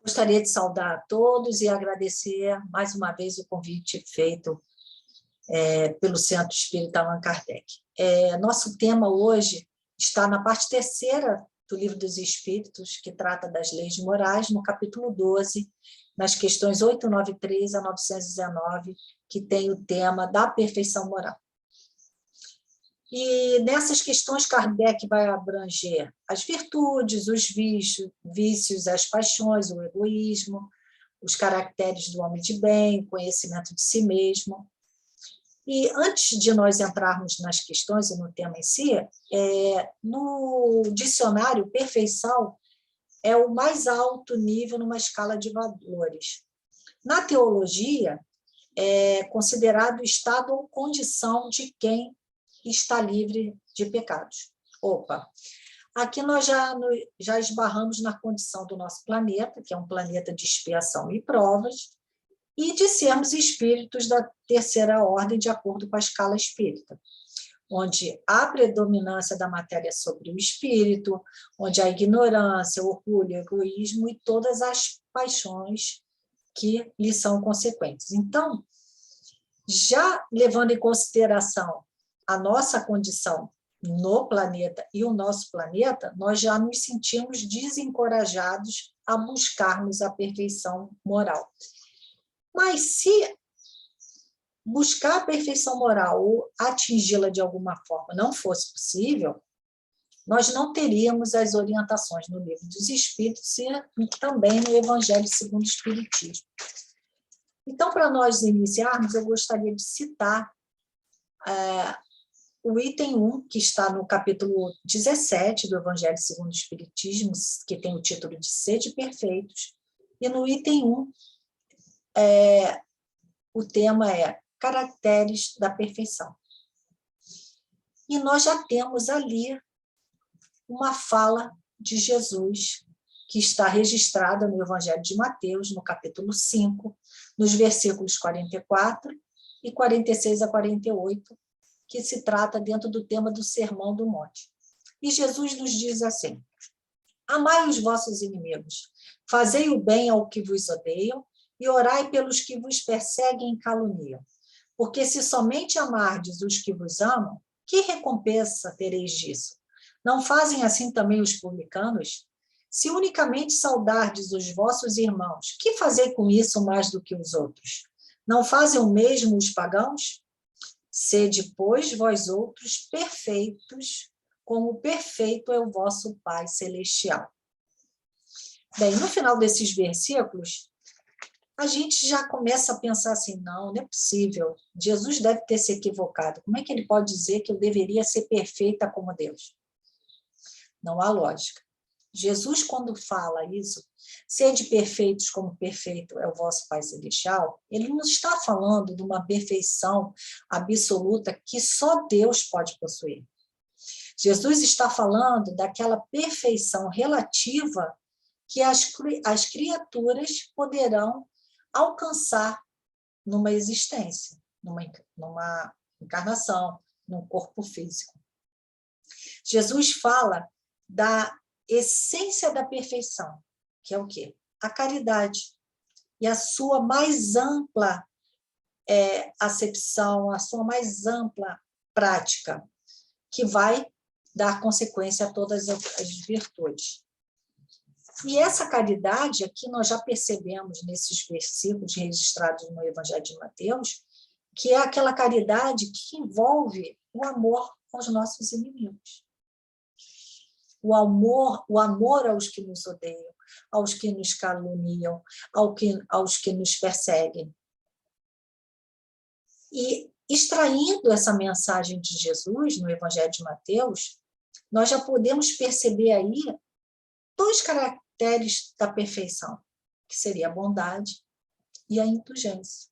Gostaria de saudar a todos e agradecer mais uma vez o convite feito pelo Centro Espírita Allan Kardec. Nosso tema hoje está na parte terceira do Livro dos Espíritos, que trata das leis morais, no capítulo 12, nas questões 893 a 919, que tem o tema da perfeição moral. E nessas questões, Kardec vai abranger as virtudes, os vícios, as paixões, o egoísmo, os caracteres do homem de bem, o conhecimento de si mesmo. E antes de nós entrarmos nas questões e no tema em si, no dicionário, perfeição é o mais alto nível numa escala de valores. Na teologia, é considerado o estado ou condição de quem está livre de pecados. Aqui nós já esbarramos na condição do nosso planeta, que é um planeta de expiação e provas, e de sermos espíritos da terceira ordem, de acordo com a escala espírita, onde há predominância da matéria sobre o espírito, onde há ignorância, orgulho, egoísmo e todas as paixões que lhe são consequentes. Então, já levando em consideração a nossa condição no planeta e o nosso planeta, nós já nos sentimos desencorajados a buscarmos a perfeição moral. Mas se buscar a perfeição moral ou atingi-la de alguma forma não fosse possível, nós não teríamos as orientações no Livro dos Espíritos e também no Evangelho segundo o Espiritismo. Então, para nós iniciarmos, eu gostaria de citar o item 1, que está no capítulo 17 do Evangelho segundo o Espiritismo, que tem o título de Sede Perfeitos, e no item 1, o tema é Caracteres da Perfeição. E nós já temos ali uma fala de Jesus, que está registrada no Evangelho de Mateus, no capítulo 5, nos versículos 44 e 46 a 48, que se trata dentro do tema do Sermão do Monte. E Jesus nos diz assim: amai os vossos inimigos, fazei o bem ao que vos odeiam, e orai pelos que vos perseguem e caluniam. Porque se somente amardes os que vos amam, que recompensa tereis disso? Não fazem assim também os publicanos? Se unicamente saudardes os vossos irmãos, que fazei com isso mais do que os outros? Não fazem o mesmo os pagãos? Sede, pois, vós outros perfeitos, como perfeito é o vosso Pai Celestial. Bem, no final desses versículos, a gente já começa a pensar assim, não é possível, Jesus deve ter se equivocado. Como é que ele pode dizer que eu deveria ser perfeita como Deus? Não há lógica. Jesus, quando fala isso, sede perfeitos como perfeito é o vosso Pai Celestial, ele não está falando de uma perfeição absoluta que só Deus pode possuir. Jesus está falando daquela perfeição relativa que as criaturas poderão alcançar numa existência, numa encarnação, num corpo físico. Jesus fala da essência da perfeição, que é o quê? A caridade. E a sua mais ampla acepção, a sua mais ampla prática, que vai dar consequência a todas as virtudes. E essa caridade, aqui nós já percebemos nesses versículos registrados no Evangelho de Mateus, que é aquela caridade que envolve o amor aos nossos inimigos. O amor aos que nos odeiam, aos que nos caluniam, aos que nos perseguem. E extraindo essa mensagem de Jesus no Evangelho de Mateus, nós já podemos perceber aí dois caracteres da perfeição, que seria a bondade e a indulgência.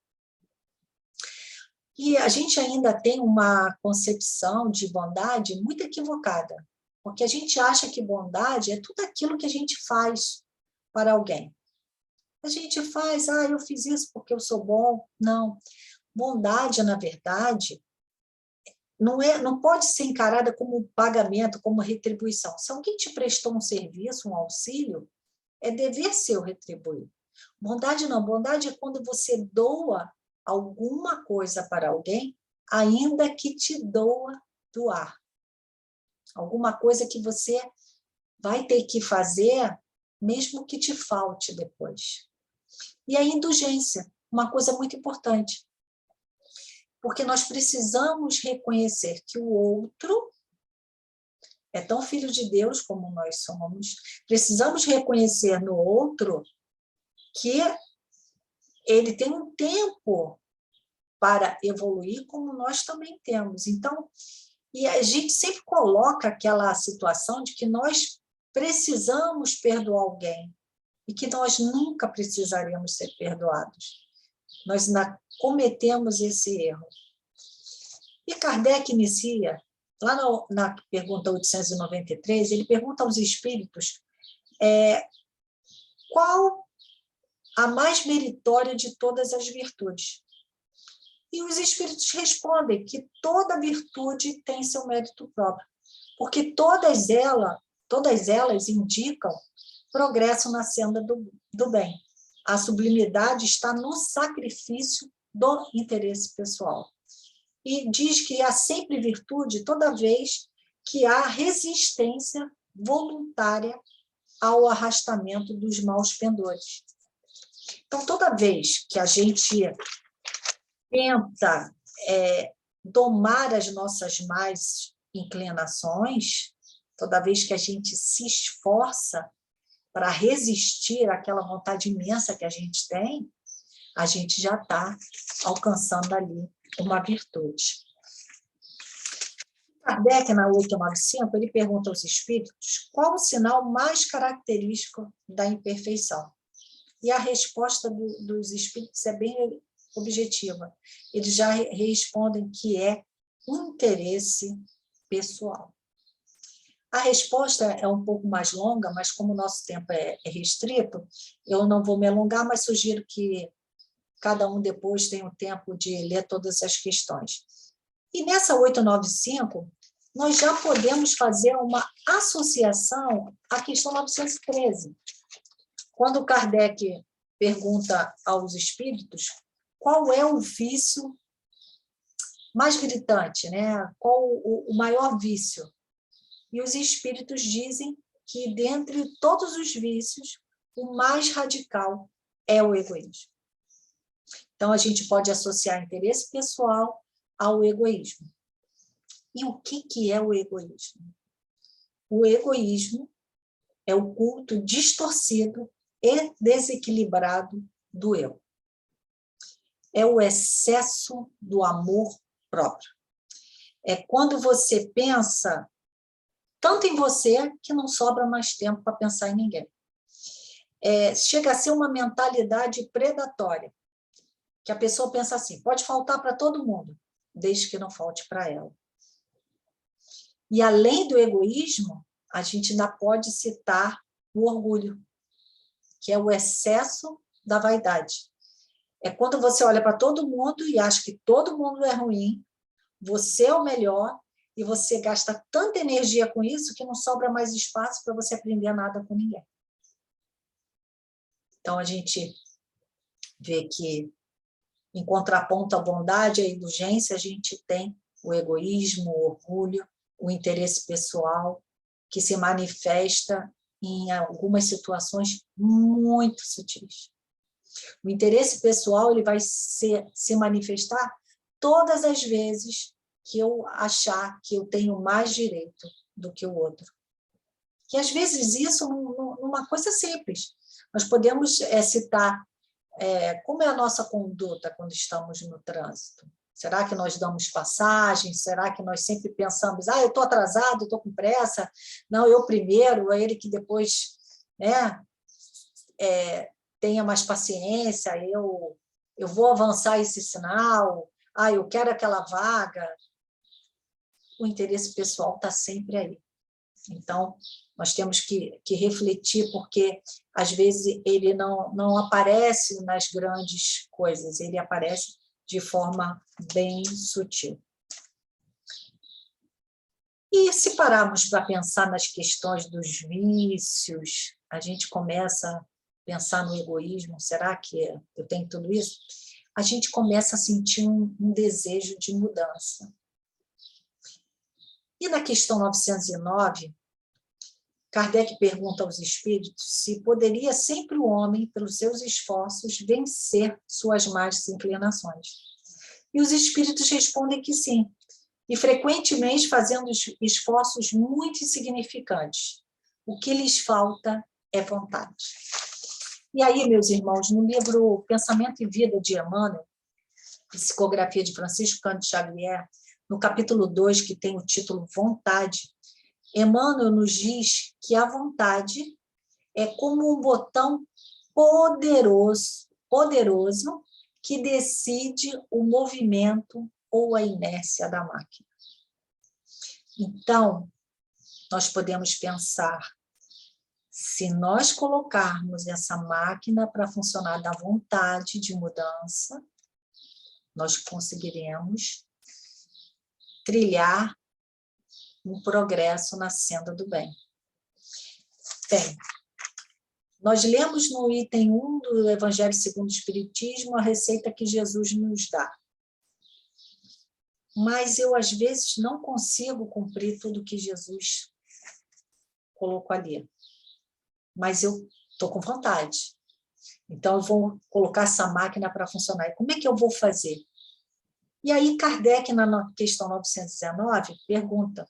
E a gente ainda tem uma concepção de bondade muito equivocada, porque a gente acha que bondade é tudo aquilo que a gente faz para alguém. A gente faz, eu fiz isso porque eu sou bom. Não. Bondade, na verdade, não pode ser encarada como pagamento, como retribuição. Se alguém te prestou um serviço, um auxílio, é dever seu retribuir. Bondade não, bondade é quando você doa alguma coisa para alguém, ainda que te doar. Alguma coisa que você vai ter que fazer, mesmo que te falte depois. E a indulgência, uma coisa muito importante, porque nós precisamos reconhecer que o outro é tão filho de Deus como nós somos, precisamos reconhecer no outro que ele tem um tempo para evoluir, como nós também temos. Então, e a gente sempre coloca aquela situação de que nós precisamos perdoar alguém e que nós nunca precisaremos ser perdoados. Nós ainda cometemos esse erro. E Kardec inicia, lá na pergunta 893, ele pergunta aos espíritos qual a mais meritória de todas as virtudes. E os espíritos respondem que toda virtude tem seu mérito próprio, porque todas elas indicam progresso na senda do bem. A sublimidade está no sacrifício do interesse pessoal. E diz que há sempre virtude toda vez que há resistência voluntária ao arrastamento dos maus pendores. Então, toda vez que a gente tenta domar as nossas más inclinações, toda vez que a gente se esforça para resistir àquela vontade imensa que a gente tem, a gente já está alcançando ali uma virtude. Kardec, na 895, ele pergunta aos espíritos qual o sinal mais característico da imperfeição. E a resposta dos espíritos é bem objetiva. Eles já respondem que é o interesse pessoal. A resposta é um pouco mais longa, mas como o nosso tempo é restrito, eu não vou me alongar, mas sugiro que cada um depois tenha o tempo de ler todas as questões. E nessa 895, nós já podemos fazer uma associação à questão 913. Quando Kardec pergunta aos espíritos qual é o vício mais gritante, né? Qual o maior vício? E os espíritos dizem que, dentre todos os vícios, o mais radical é o egoísmo. Então, a gente pode associar interesse pessoal ao egoísmo. E o que é o egoísmo? O egoísmo é o culto distorcido e desequilibrado do eu. É o excesso do amor próprio. É quando você pensa tanto em você que não sobra mais tempo para pensar em ninguém. Chega a ser uma mentalidade predatória, que a pessoa pensa assim, pode faltar para todo mundo, desde que não falte para ela. E além do egoísmo, a gente ainda pode citar o orgulho, que é o excesso da vaidade. É quando você olha para todo mundo e acha que todo mundo é ruim, você é o melhor, e você gasta tanta energia com isso que não sobra mais espaço para você aprender nada com ninguém. Então, a gente vê que, em contraponto à bondade e à indulgência, a gente tem o egoísmo, o orgulho, o interesse pessoal, que se manifesta em algumas situações muito sutis. O interesse pessoal ele vai se manifestar todas as vezes que eu achar que eu tenho mais direito do que o outro. Que às vezes isso numa coisa simples. Nós podemos citar como é a nossa conduta quando estamos no trânsito. Será que nós damos passagem? Será que nós sempre pensamos, eu estou atrasado, eu estou com pressa, não, eu primeiro, é ele que depois tenha mais paciência, eu vou avançar esse sinal, eu quero aquela vaga. O interesse pessoal está sempre aí. Então, nós temos que refletir, porque, às vezes, ele não aparece nas grandes coisas, ele aparece de forma bem sutil. E se pararmos para pensar nas questões dos vícios, a gente começa a pensar no egoísmo, será que eu tenho tudo isso? A gente começa a sentir um desejo de mudança. E na questão 909, Kardec pergunta aos espíritos se poderia sempre o homem, pelos seus esforços, vencer suas más inclinações. E os espíritos respondem que sim, e frequentemente fazendo esforços muito insignificantes. O que lhes falta é vontade. E aí, meus irmãos, no livro Pensamento e Vida de Emmanuel, Psicografia de Francisco Cândido Xavier, no capítulo 2, que tem o título Vontade, Emmanuel nos diz que a vontade é como um botão poderoso que decide o movimento ou a inércia da máquina. Então, nós podemos pensar, se nós colocarmos essa máquina para funcionar da vontade de mudança, nós conseguiremos trilhar um progresso na senda do bem. Bem, nós lemos no item 1 do Evangelho segundo o Espiritismo a receita que Jesus nos dá. Mas eu, às vezes, não consigo cumprir tudo que Jesus colocou ali. Mas eu estou com vontade. Então, eu vou colocar essa máquina para funcionar. E como é que eu vou fazer? E aí, Kardec, na questão 919, pergunta: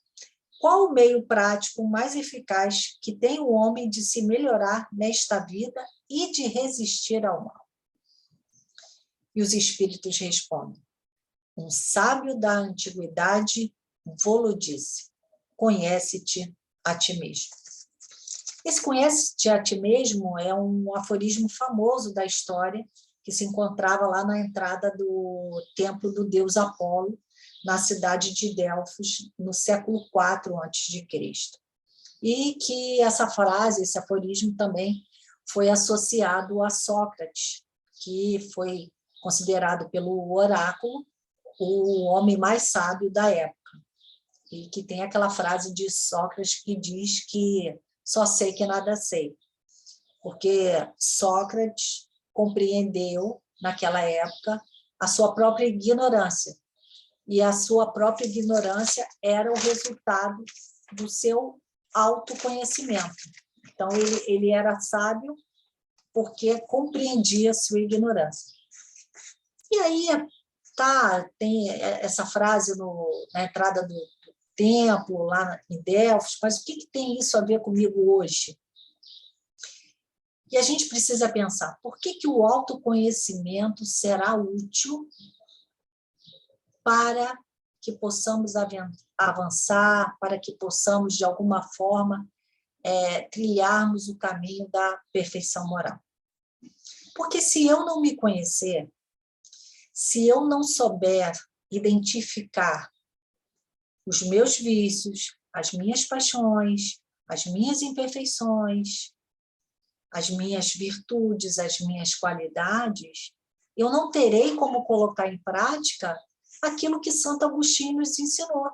qual o meio prático mais eficaz que tem o homem de se melhorar nesta vida e de resistir ao mal? E os espíritos respondem: um sábio da antiguidade vô-lo disse: conhece-te a ti mesmo. Esse conhece-te a ti mesmo é um aforismo famoso da história que se encontrava lá na entrada do templo do deus Apolo, na cidade de Delfos, no século IV a.C. E que essa frase, esse aforismo também foi associado a Sócrates, que foi considerado pelo oráculo o homem mais sábio da época. E que tem aquela frase de Sócrates que diz que só sei que nada sei. Porque Sócrates compreendeu, naquela época, a sua própria ignorância. E a sua própria ignorância era o resultado do seu autoconhecimento. Então, ele era sábio porque compreendia a sua ignorância. E aí tem essa frase na entrada do templo, lá em Delfos, mas o que tem isso a ver comigo hoje? E a gente precisa pensar, por que o autoconhecimento será útil para que possamos avançar, para que possamos, de alguma forma, trilharmos o caminho da perfeição moral? Porque se eu não me conhecer, se eu não souber identificar os meus vícios, as minhas paixões, as minhas imperfeições, as minhas virtudes, as minhas qualidades, eu não terei como colocar em prática aquilo que Santo Agostinho nos ensinou.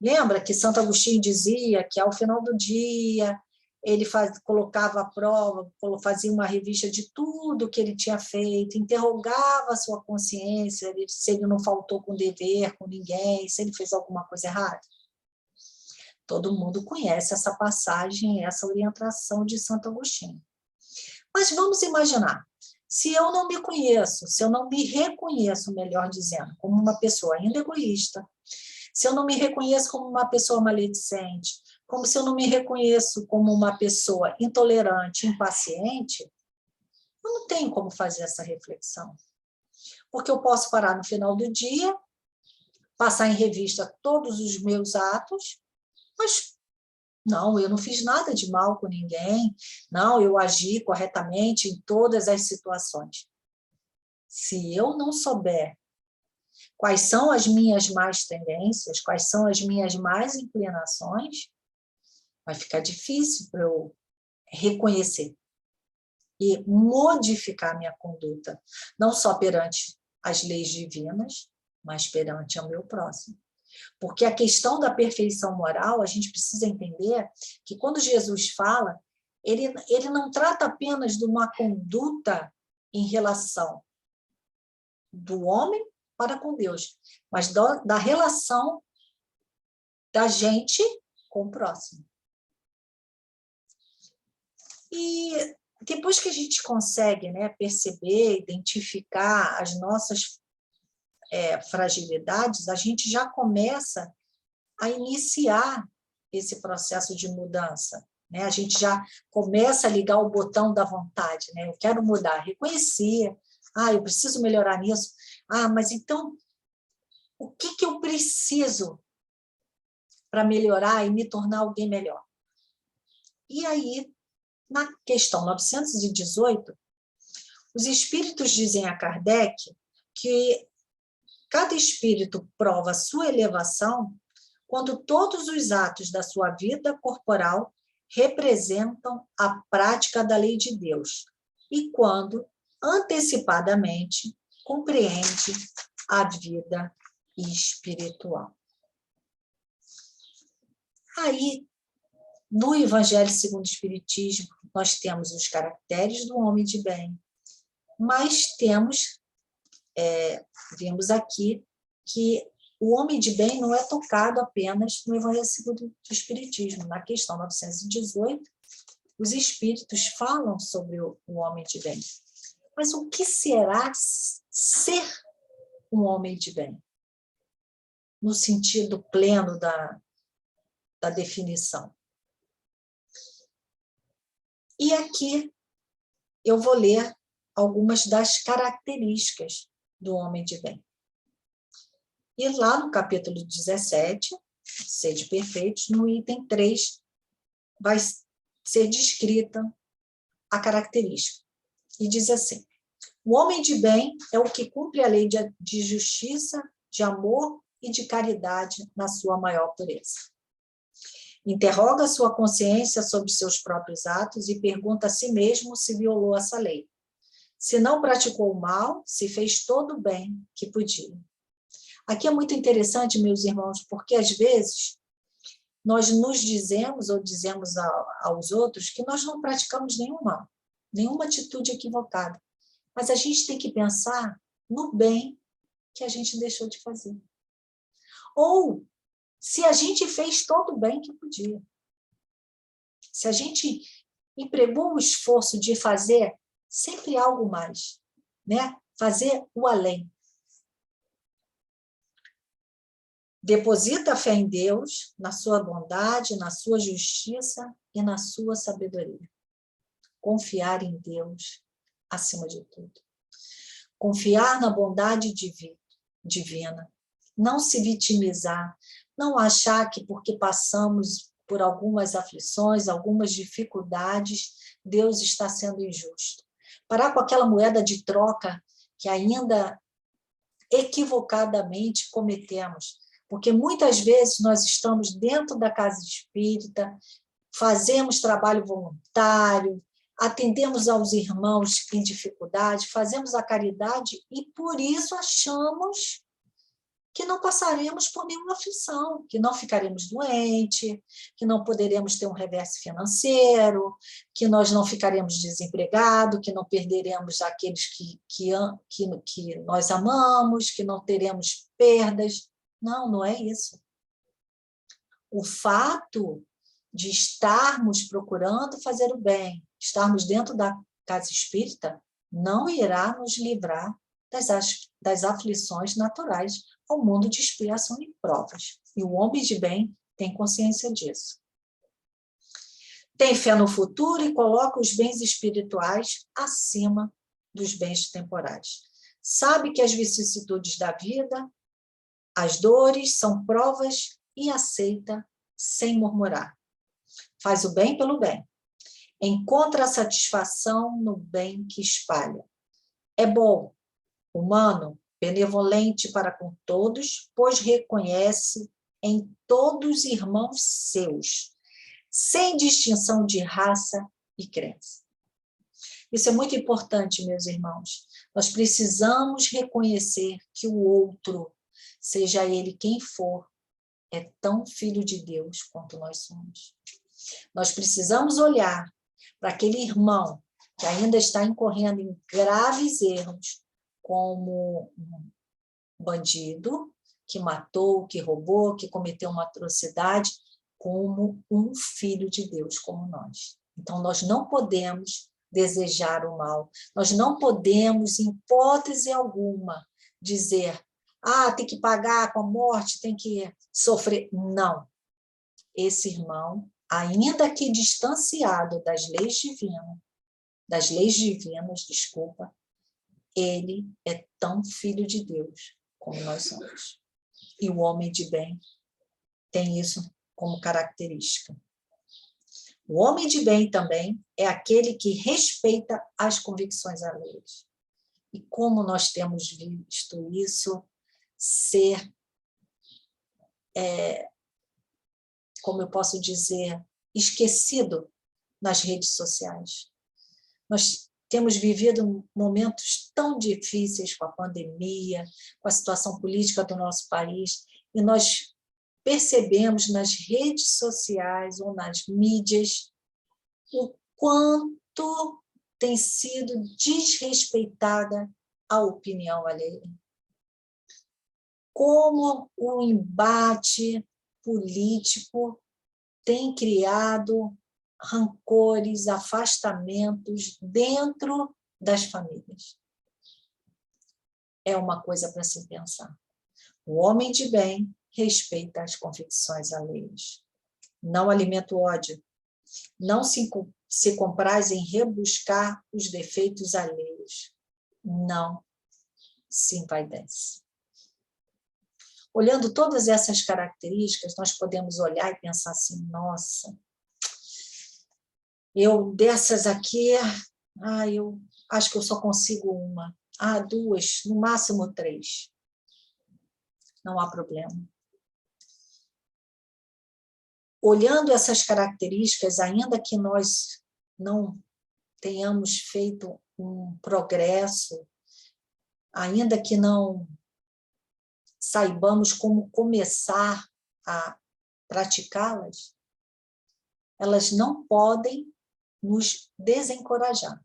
Lembra que Santo Agostinho dizia que, ao final do dia, ele colocava a prova, fazia uma revista de tudo que ele tinha feito, interrogava a sua consciência, se ele não faltou com dever, com ninguém, se ele fez alguma coisa errada? Todo mundo conhece essa passagem, essa orientação de Santo Agostinho. Mas vamos imaginar, se eu não me conheço, se eu não me reconheço, melhor dizendo, como uma pessoa ainda egoísta, se eu não me reconheço como uma pessoa maledicente, como se eu não me reconheço como uma pessoa intolerante, impaciente, eu não tenho como fazer essa reflexão. Porque eu posso parar no final do dia, passar em revista todos os meus atos, mas não, eu não fiz nada de mal com ninguém, não, eu agi corretamente em todas as situações. Se eu não souber quais são as minhas más tendências, quais são as minhas más inclinações, vai ficar difícil para eu reconhecer e modificar minha conduta, não só perante as leis divinas, mas perante o meu próximo. Porque a questão da perfeição moral, a gente precisa entender que quando Jesus fala, ele não trata apenas de uma conduta em relação do homem para com Deus, mas da relação da gente com o próximo. E depois que a gente consegue, né, perceber, identificar as nossas fragilidades, a gente já começa a iniciar esse processo de mudança, né? A gente já começa a ligar o botão da vontade, né? Eu quero mudar, reconhecer, eu preciso melhorar nisso, mas então, o que eu preciso para melhorar e me tornar alguém melhor? E aí, na questão 918, os espíritos dizem a Kardec que cada espírito prova sua elevação quando todos os atos da sua vida corporal representam a prática da lei de Deus e quando, antecipadamente, compreende a vida espiritual. Aí, no Evangelho segundo o Espiritismo, nós temos os caracteres do homem de bem, mas vimos aqui que o homem de bem não é tocado apenas no Evangelho segundo o Espiritismo. Na questão 918, os espíritos falam sobre o homem de bem. Mas o que será ser um homem de bem? No sentido pleno da definição. E aqui eu vou ler algumas das características do homem de bem. E lá no capítulo 17, Sede Perfeitos, no item 3, vai ser descrita a característica. E diz assim: o homem de bem é o que cumpre a lei de justiça, de amor e de caridade na sua maior pureza. Interroga sua consciência sobre seus próprios atos e pergunta a si mesmo se violou essa lei. Se não praticou o mal, se fez todo o bem que podia. Aqui é muito interessante, meus irmãos, porque às vezes nós nos dizemos ou dizemos aos outros que nós não praticamos nenhum mal, nenhuma atitude equivocada. Mas a gente tem que pensar no bem que a gente deixou de fazer. Ou se a gente fez todo o bem que podia. Se a gente empregou o esforço de fazer sempre algo mais, né? Fazer o além. Deposita a fé em Deus, na sua bondade, na sua justiça e na sua sabedoria. Confiar em Deus acima de tudo. Confiar na bondade divina. Não se vitimizar. Não achar que porque passamos por algumas aflições, algumas dificuldades, Deus está sendo injusto. Parar com aquela moeda de troca que ainda equivocadamente cometemos. Porque muitas vezes nós estamos dentro da casa espírita, fazemos trabalho voluntário, atendemos aos irmãos em dificuldade, fazemos a caridade e por isso achamos que não passaremos por nenhuma aflição, que não ficaremos doentes, que não poderemos ter um revés financeiro, que nós não ficaremos desempregados, que não perderemos aqueles que nós amamos, que não teremos perdas. Não, não é isso. O fato de estarmos procurando fazer o bem, estarmos dentro da casa espírita, não irá nos livrar das aflições naturais ao mundo de expiação e provas. E o homem de bem tem consciência disso. Tem fé no futuro e coloca os bens espirituais acima dos bens temporais. Sabe que as vicissitudes da vida, as dores são provas e aceita sem murmurar. Faz o bem pelo bem. Encontra a satisfação no bem que espalha. É bom, humano, benevolente para com todos, pois reconhece em todos irmãos seus, sem distinção de raça e crença. Isso é muito importante, meus irmãos. Nós precisamos reconhecer que o outro, seja ele quem for, é tão filho de Deus quanto nós somos. Nós precisamos olhar para aquele irmão que ainda está incorrendo em graves erros, como um bandido que matou, que roubou, que cometeu uma atrocidade, como um filho de Deus, como nós. Então, nós não podemos desejar o mal, nós não podemos, em hipótese alguma, dizer, tem que pagar com a morte, tem que sofrer. Não. Esse irmão, ainda que distanciado das leis divinas, desculpa, ele é tão filho de Deus como nós somos. E o homem de bem tem isso como característica. O homem de bem também é aquele que respeita as convicções alheias. E como nós temos visto isso ser, como eu posso dizer, esquecido nas redes sociais. Nós temos vivido momentos tão difíceis com a pandemia, com a situação política do nosso país, e nós percebemos nas redes sociais ou nas mídias o quanto tem sido desrespeitada a opinião alheia. Como o embate político tem criado rancores, afastamentos dentro das famílias. É uma coisa para se pensar. O homem de bem respeita as convicções alheias. Não alimenta o ódio. Não se compraz em rebuscar os defeitos alheios. Não se envaidece. Olhando todas essas características, nós podemos olhar e pensar assim, nossa, eu dessas aqui, eu acho que eu só consigo uma, 2, no máximo 3. Não há problema. Olhando essas características, ainda que nós não tenhamos feito um progresso, ainda que não saibamos como começar a praticá-las, elas não podem nos desencorajar.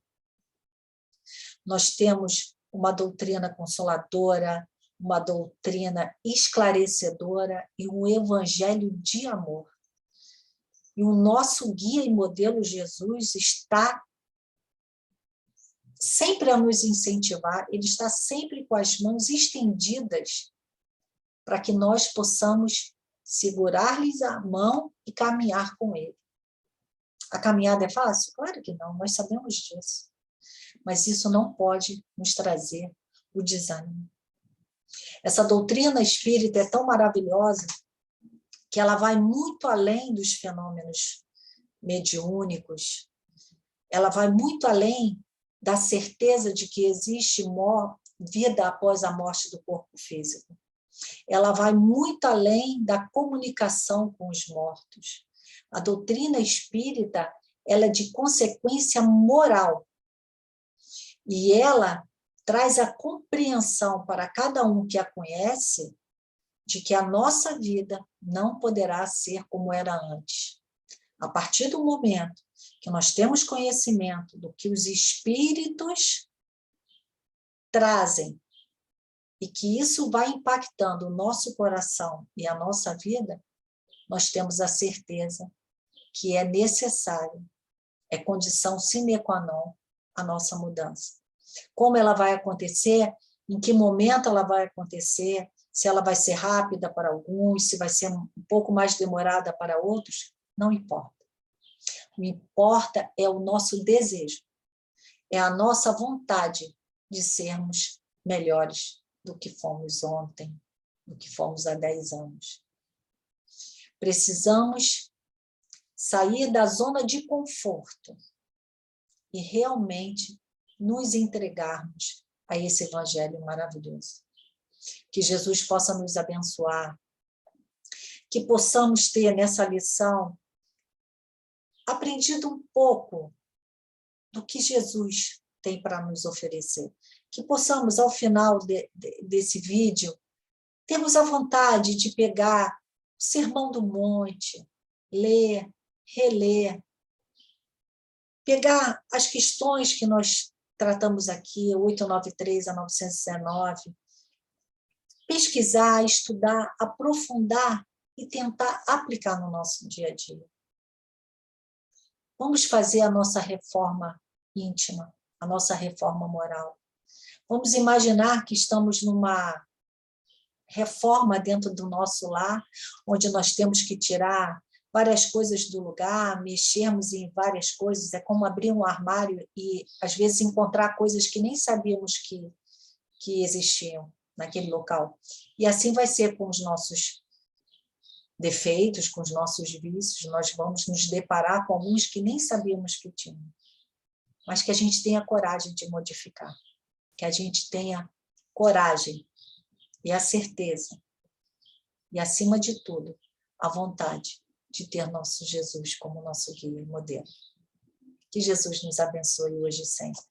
Nós temos uma doutrina consoladora, uma doutrina esclarecedora e um evangelho de amor. E o nosso guia e modelo Jesus está sempre a nos incentivar, ele está sempre com as mãos estendidas para que nós possamos segurar-lhes a mão e caminhar com ele. A caminhada é fácil? Claro que não, nós sabemos disso. Mas isso não pode nos trazer o desânimo. Essa doutrina espírita é tão maravilhosa que ela vai muito além dos fenômenos mediúnicos, ela vai muito além da certeza de que existe vida após a morte do corpo físico. Ela vai muito além da comunicação com os mortos. A doutrina espírita, ela é de consequência moral. E ela traz a compreensão para cada um que a conhece de que a nossa vida não poderá ser como era antes. A partir do momento que nós temos conhecimento do que os espíritos trazem e que isso vai impactando o nosso coração e a nossa vida, nós temos a certeza que é necessário, é condição sine qua non a nossa mudança. Como ela vai acontecer, em que momento ela vai acontecer, se ela vai ser rápida para alguns, se vai ser um pouco mais demorada para outros, não importa. O que importa é o nosso desejo, é a nossa vontade de sermos melhores do que fomos ontem, do que fomos há 10 anos. Precisamos sair da zona de conforto e realmente nos entregarmos a esse evangelho maravilhoso. Que Jesus possa nos abençoar, que possamos ter nessa lição aprendido um pouco do que Jesus tem para nos oferecer. Que possamos, ao final desse vídeo, termos a vontade de pegar o Sermão do Monte, ler, reler, pegar as questões que nós tratamos aqui, 893 a 919, pesquisar, estudar, aprofundar e tentar aplicar no nosso dia a dia. Vamos fazer a nossa reforma íntima, a nossa reforma moral. Vamos imaginar que estamos numa reforma dentro do nosso lar, onde nós temos que tirar várias coisas do lugar, mexermos em várias coisas, é como abrir um armário e, às vezes, encontrar coisas que nem sabíamos que existiam naquele local. E assim vai ser com os nossos defeitos, com os nossos vícios, nós vamos nos deparar com alguns que nem sabíamos que tinham, mas que a gente tenha coragem de modificar, que a gente tenha coragem e a certeza, e, acima de tudo, a vontade de ter nosso Jesus como nosso guia e modelo. Que Jesus nos abençoe hoje e sempre.